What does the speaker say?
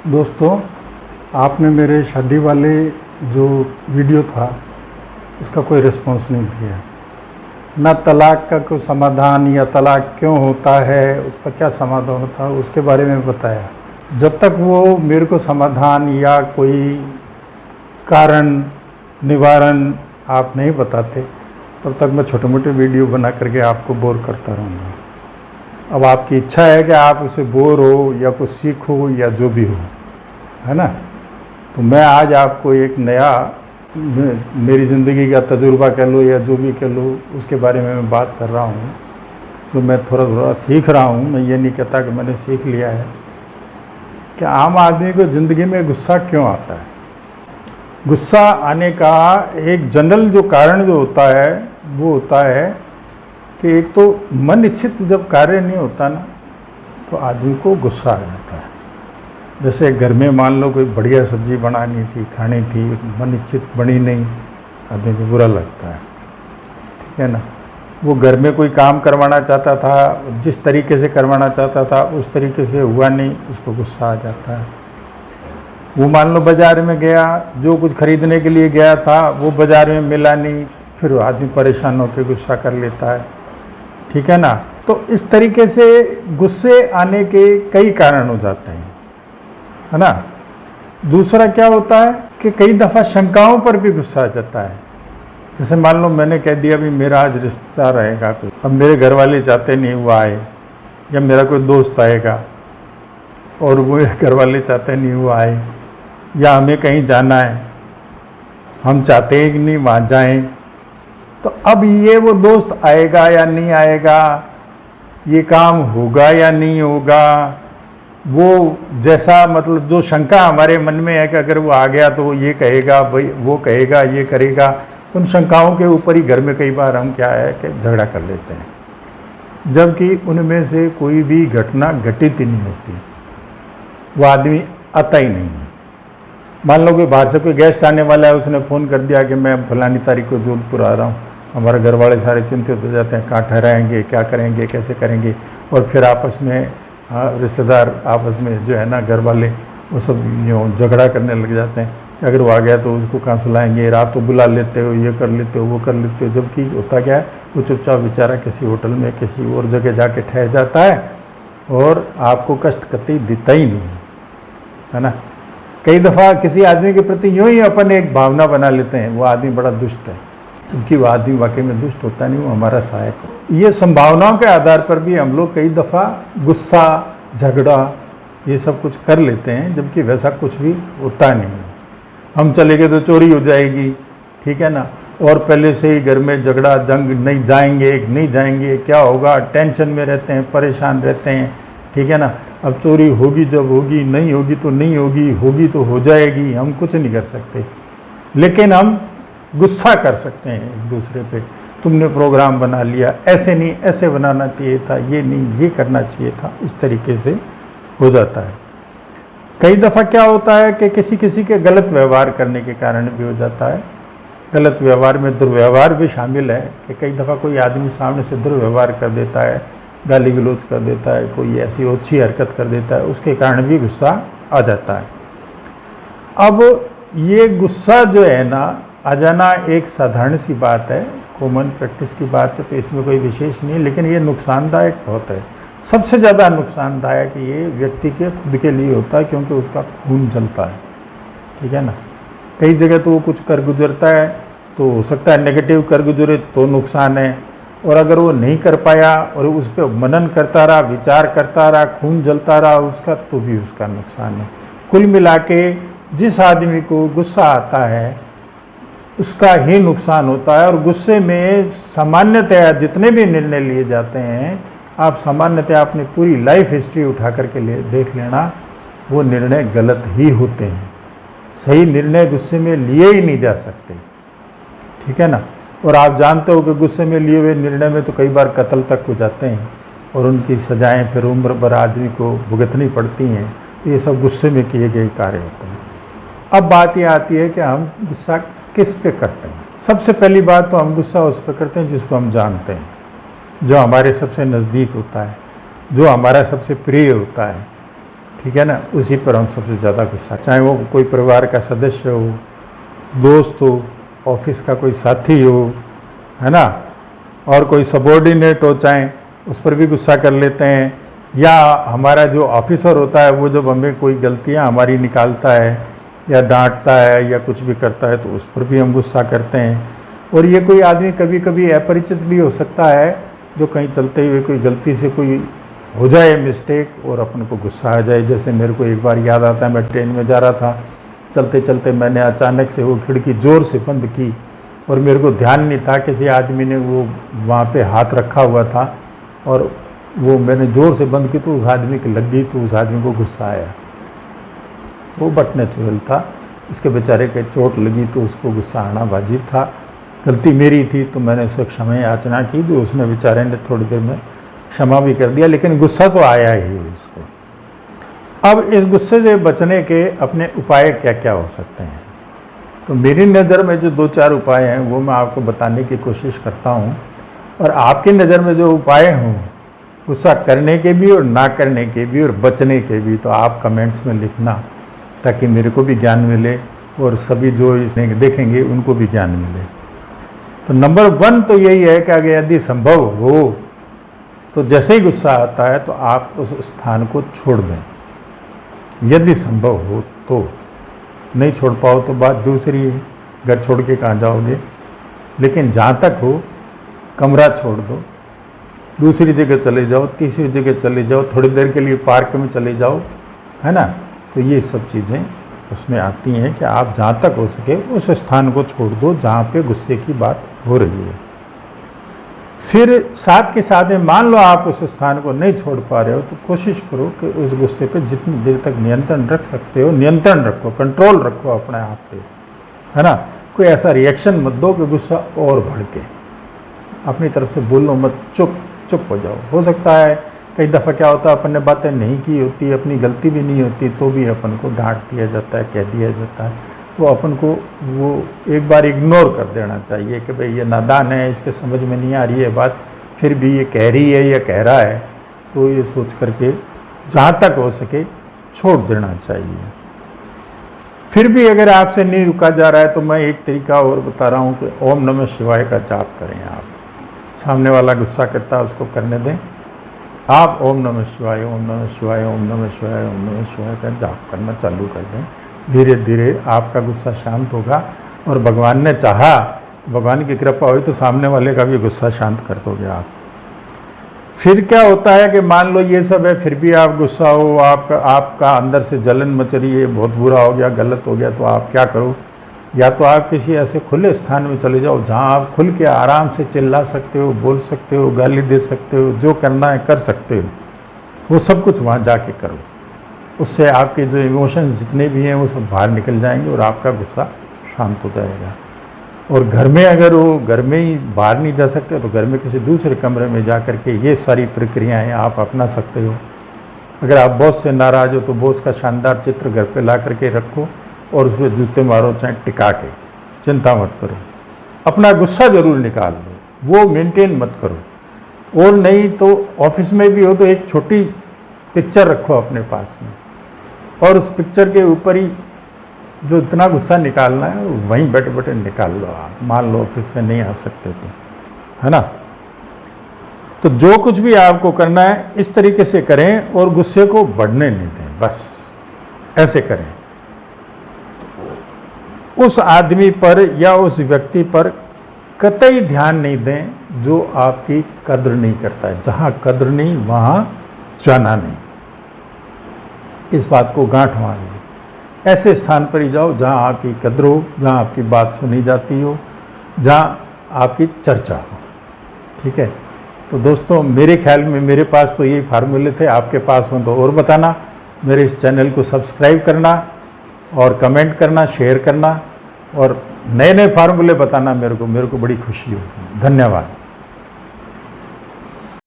दोस्तों, आपने मेरे शादी वाले जो वीडियो था उसका कोई रिस्पांस नहीं दिया। ना तलाक का कोई समाधान या तलाक क्यों होता है, उसका क्या समाधान होता है उसके बारे में बताया। जब तक वो मेरे को समाधान या कोई कारण निवारण आप नहीं बताते तब तक मैं छोटे मोटे वीडियो बना करके आपको बोर करता रहूँगा। अब आपकी इच्छा है कि आप उसे बोर हो या कुछ सीखो या जो भी हो, है ना। तो मैं आज आपको एक नया मेरी ज़िंदगी का तजुर्बा कह लो या जो भी कह लो उसके बारे में मैं बात कर रहा हूँ। तो मैं थोड़ा थोड़ा सीख रहा हूँ। मैं ये नहीं कहता कि मैंने सीख लिया है कि आम आदमी को ज़िंदगी में गुस्सा क्यों आता है। गुस्सा आने का एक जनरल जो कारण जो होता है वो होता है कि एक तो मन इच्छित जब कार्य नहीं होता ना तो आदमी को गुस्सा आ जाता है। जैसे घर में मान लो कोई बढ़िया सब्जी बनानी थी, खानी थी, मन इच्छित बनी नहीं, आदमी को बुरा लगता है, ठीक है ना। वो घर में कोई काम करवाना चाहता था, जिस तरीके से करवाना चाहता था उस तरीके से हुआ नहीं, उसको गुस्सा आ जाता है। वो मान लो बाज़ार में गया, जो कुछ खरीदने के लिए गया था वो बाज़ार में मिला नहीं, फिर आदमी परेशान होकर गुस्सा कर लेता है, ठीक है ना। तो इस तरीके से गुस्से आने के कई कारण हो जाते हैं, है ना। दूसरा क्या होता है कि कई दफ़ा शंकाओं पर भी गुस्सा आ जाता है। जैसे मान लो मैंने कह दिया भी मेरा आज रिश्तेदार आएगा, कोई अब मेरे घर वाले चाहते नहीं वो आए, या मेरा कोई दोस्त आएगा और वो घर वाले चाहते नहीं वो आए, या हमें कहीं जाना है, हम चाहते हैं कि नहीं वहाँ जाएं। तो अब ये वो दोस्त आएगा या नहीं आएगा, ये काम होगा या नहीं होगा, वो जैसा मतलब जो शंका हमारे मन में है कि अगर वो आ गया तो वो ये कहेगा, भाई वो कहेगा, ये करेगा, उन शंकाओं के ऊपर ही घर में कई बार हम क्या है कि झगड़ा कर लेते हैं, जबकि उनमें से कोई भी घटना घटित ही नहीं होती, वो आदमी आता ही नहीं। मान लो कि बाहर से कोई गेस्ट आने वाला है, उसने फ़ोन कर दिया कि मैं फलानी तारीख को जोधपुर आ रहा हूँ, हमारे घर वाले सारे चिंतित हो जाते हैं, कहाँ ठहराएंगे, क्या करेंगे, कैसे करेंगे। और फिर आपस में रिश्तेदार आपस में जो है ना घर वाले वो सब यूँ झगड़ा करने लग जाते हैं कि अगर वो आ गया तो उसको कहाँ सुलाएंगे, रात को बुला लेते हो, ये कर लेते हो, वो कर लेते हो। जबकि होता क्या है, वो चुपचाप बेचारा किसी होटल में किसी और जगह जाके ठहर जाता है और आपको कष्ट कतई देता ही नहीं है ना। कई दफ़ा किसी आदमी के प्रति यूँ ही अपन एक भावना बना लेते हैं, वो आदमी बड़ा दुष्ट है, जबकि वो आदमी वाकई में दुष्ट होता नहीं, वो हमारा सहायक है। ये संभावनाओं के आधार पर भी हम लोग कई दफ़ा गुस्सा, झगड़ा ये सब कुछ कर लेते हैं, जबकि वैसा कुछ भी होता नहीं है। हम चले गए तो चोरी हो जाएगी, ठीक है ना, और पहले से ही घर में झगड़ा जंग, नहीं जाएंगे, क्या होगा, टेंशन में रहते हैं, परेशान रहते हैं, ठीक है ना। अब चोरी होगी जब होगी, नहीं होगी तो नहीं होगी, होगी तो हो जाएगी, हम कुछ नहीं कर सकते। लेकिन हम गुस्सा कर सकते हैं एक दूसरे पे, तुमने प्रोग्राम बना लिया, ऐसे नहीं ऐसे बनाना चाहिए था, ये नहीं ये करना चाहिए था, इस तरीके से हो जाता है। कई दफ़ा क्या होता है कि किसी के गलत व्यवहार करने के कारण भी हो जाता है। गलत व्यवहार में दुर्व्यवहार भी शामिल है कि कई दफ़ा कोई आदमी सामने से दुर्व्यवहार कर देता है, गाली गलौज कर देता है, कोई ऐसी ओछी हरकत कर देता है, उसके कारण भी गुस्सा आ जाता है। अब ये गुस्सा जो है ना आ जाना एक साधारण सी बात है, कॉमन प्रैक्टिस की बात है, तो इसमें कोई विशेष नहीं, लेकिन ये नुकसानदायक बहुत है। सबसे ज़्यादा नुकसानदायक ये व्यक्ति के खुद के लिए होता है, क्योंकि उसका खून जलता है, ठीक है ना। कई जगह तो वो कुछ कर गुजरता है तो हो सकता है नेगेटिव कर गुजरे तो नुकसान है, और अगर वो नहीं कर पाया और उस पर मनन करता रहा, विचार करता रहा, खून जलता रहा उसका, तो भी उसका नुकसान है। कुल मिला के जिस आदमी को गुस्सा आता है उसका ही नुकसान होता है। और गुस्से में सामान्यतया जितने भी निर्णय लिए जाते हैं, आप सामान्यतया अपनी पूरी लाइफ हिस्ट्री उठा करके देख लेना, वो निर्णय गलत ही होते हैं। सही निर्णय गुस्से में लिए ही नहीं जा सकते, ठीक है ना। और आप जानते हो कि गुस्से में लिए हुए निर्णय में तो कई बार कत्ल तक हो जाते हैं और उनकी सजाएं फिर उम्र भर आदमी को भुगतनी पड़ती हैं। तो ये सब गुस्से में किए गए कार्य होते हैं। अब बात ये आती है कि हम गुस्सा किस पे करते हैं। सबसे पहली बात तो हम गुस्सा उस पर करते हैं जिसको हम जानते हैं, जो हमारे सबसे नज़दीक होता है, जो हमारा सबसे प्रिय होता है, ठीक है ना, उसी पर हम सबसे ज़्यादा गुस्सा, चाहे वो कोई परिवार का सदस्य हो, दोस्त हो, ऑफिस का कोई साथी हो, है ना, और कोई सबॉर्डिनेट हो चाहे, उस पर भी गुस्सा कर लेते हैं। या हमारा जो ऑफिसर होता है वो जब हमें कोई गलतियां हमारी निकालता है या डांटता है या कुछ भी करता है तो उस पर भी हम गुस्सा करते हैं। और ये कोई आदमी कभी कभी अपरिचित भी हो सकता है, जो कहीं चलते हुए कोई गलती से कोई हो जाए मिस्टेक और अपन को गुस्सा आ जाए। जैसे मेरे को एक बार याद आता है, मैं ट्रेन में जा रहा था, चलते चलते मैंने अचानक से वो खिड़की ज़ोर से बंद की और मेरे को ध्यान नहीं था, किसी आदमी ने वो वहाँ पे हाथ रखा हुआ था और वो मैंने ज़ोर से बंद की तो उस आदमी की लग गई, तो उस आदमी को गुस्सा आया। तो वो बट नेचुरल था, उसके बेचारे के चोट लगी तो उसको गुस्सा आना वाजिब था। गलती मेरी थी तो मैंने उसे क्षमा याचना की, जो उसने बेचारे ने थोड़ी देर में क्षमा भी कर दिया, लेकिन गुस्सा तो आया ही उसको। अब इस गुस्से से बचने के अपने उपाय क्या क्या हो सकते हैं, तो मेरी नज़र में जो 2-4 उपाय हैं वो मैं आपको बताने की कोशिश करता हूँ। और आपकी नज़र में जो उपाय हों गुस्सा करने के भी और ना करने के भी और बचने के भी, तो आप कमेंट्स में लिखना, ताकि मेरे को भी ज्ञान मिले और सभी जो इसमें देखेंगे उनको भी ज्ञान मिले। तो नंबर 1 तो यही है कि अगर यदि संभव हो तो जैसे ही गुस्सा आता है तो आप उस स्थान को छोड़ दें, यदि संभव हो तो। नहीं छोड़ पाओ तो बात दूसरी है, घर छोड़ के कहाँ जाओगे, लेकिन जहाँ तक हो कमरा छोड़ दो, दूसरी जगह चले जाओ, तीसरी जगह चले जाओ, थोड़ी देर के लिए पार्क में चले जाओ, है ना। तो ये सब चीज़ें उसमें आती हैं कि आप जहाँ तक हो सके उस स्थान को छोड़ दो जहाँ पे गुस्से की बात हो रही है। फिर साथ के साथ में मान लो आप उस स्थान को नहीं छोड़ पा रहे हो तो कोशिश करो कि उस गुस्से पे जितनी देर तक नियंत्रण रख सकते हो नियंत्रण रखो, कंट्रोल रखो अपने आप पे, है ना। कोई ऐसा रिएक्शन मत दो कि गुस्सा और भड़के, अपनी तरफ से बोलो मत, चुप हो जाओ। हो सकता है कई दफ़ा क्या होता है, अपन ने बातें नहीं की होती, अपनी गलती भी नहीं होती, तो भी अपन को डांट दिया जाता है, कह दिया जाता है, तो अपन को वो एक बार इग्नोर कर देना चाहिए कि भाई ये नादान है, इसके समझ में नहीं आ रही है बात, फिर भी ये कह रही है या कह रहा है, तो ये सोच करके जहाँ तक हो सके छोड़ देना चाहिए। फिर भी अगर आपसे नहीं रुका जा रहा है तो मैं एक तरीका और बता रहा हूँ कि ओम नमः शिवाय का जाप करें। आप सामने वाला गुस्सा करता है उसको करने दें, आप ओम नमः शिवाय, ओम नमः शिवाय, ओम नमः शिवाय, ओम नमः शिवाय का जाप करना चालू कर दें। धीरे धीरे आपका गुस्सा शांत होगा और भगवान ने चाहा तो भगवान की कृपा हुई तो सामने वाले का भी गुस्सा शांत कर दोगे आप। फिर क्या होता है कि मान लो ये सब है, फिर भी आप गुस्सा हो, आपका अंदर से जलन मच रही है, बहुत बुरा हो गया, गलत हो गया, तो आप क्या करो, या तो आप किसी ऐसे खुले स्थान में चले जाओ जहाँ आप खुल के आराम से चिल्ला सकते हो, बोल सकते हो, गाली दे सकते हो, जो करना है कर सकते हो, वो सब कुछ वहाँ जाके करो। उससे आपके जो इमोशंस जितने भी हैं वो सब बाहर निकल जाएंगे और आपका गुस्सा शांत हो जाएगा। और घर में अगर वो घर में ही बाहर नहीं जा सकते तो घर में किसी दूसरे कमरे में जा कर के ये सारी प्रक्रियाएँ आप अपना सकते हो। अगर आप बॉस से नाराज़ हो तो बॉस का शानदार चित्र घर पे ला करके रखो और उस पर जूते मारो चाहे टिका के, चिंता मत करो। अपना गुस्सा ज़रूर निकाल लो, वो मेंटेन मत करो। और नहीं तो ऑफिस में भी हो तो एक छोटी पिक्चर रखो अपने पास में और उस पिक्चर के ऊपर ही जो इतना गुस्सा निकालना है वहीं बैठे बैठे निकाल लो आप। मान लो ऑफिस से नहीं आ सकते तो, है ना। तो जो कुछ भी आपको करना है इस तरीके से करें और गुस्से को बढ़ने नहीं दें, बस ऐसे करें। उस आदमी पर या उस व्यक्ति पर कतई ध्यान नहीं दें जो आपकी कद्र नहीं करता है। जहाँ कद्र नहीं वहाँ जाना नहीं, इस बात को गांठ मान लो। ऐसे स्थान पर ही जाओ जहाँ आपकी कद्र हो, जहाँ आपकी बात सुनी जाती हो, जहाँ आपकी चर्चा हो, ठीक है। तो दोस्तों मेरे ख्याल में मेरे पास तो यही फार्मूले थे, आपके पास हो तो और बताना। मेरे इस चैनल को सब्सक्राइब करना और कमेंट करना, शेयर करना और नए नए फार्मूले बताना मेरे को बड़ी खुशी होगी। धन्यवाद।